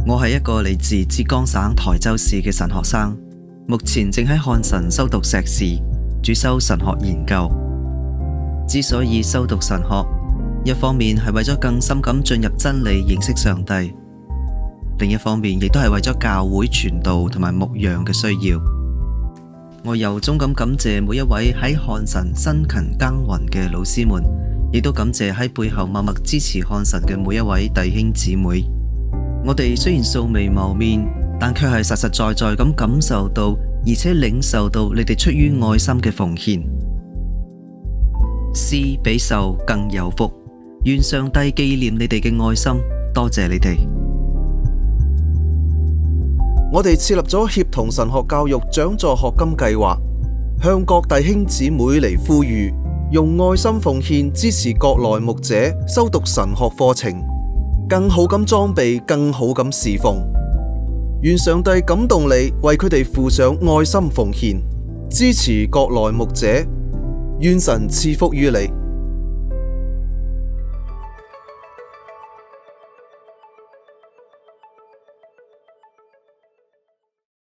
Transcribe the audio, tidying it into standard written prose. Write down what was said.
我係一個嚟自浙江省台州市嘅神學生，目前正喺漢神修讀碩士，主修神學研究。之所以修讀神學，一方面係為咗更深咁進入真理，認識上帝；另一方面亦都係為咗教會傳道同埋牧養嘅需要。我由衷咁感謝每一位喺漢神辛勤耕耘嘅老師們，亦都感謝喺背後默默支持漢神嘅每一位弟兄姊妹。我哋雖然素未謀面，但卻係實實在在咁感受到，而且領受到你哋出於愛心嘅奉獻。施比受更有福，願上帝紀念你哋嘅愛心，多謝你哋。我哋設立咗協同神學教育獎助學金計劃，向各弟兄姊妹嚟呼籲，用愛心奉獻支持國內牧者修讀神學課程，更好咁裝備，更好咁侍奉。願上帝感動你，為佢哋付上愛心奉獻，支持國內牧者。願神賜福於你。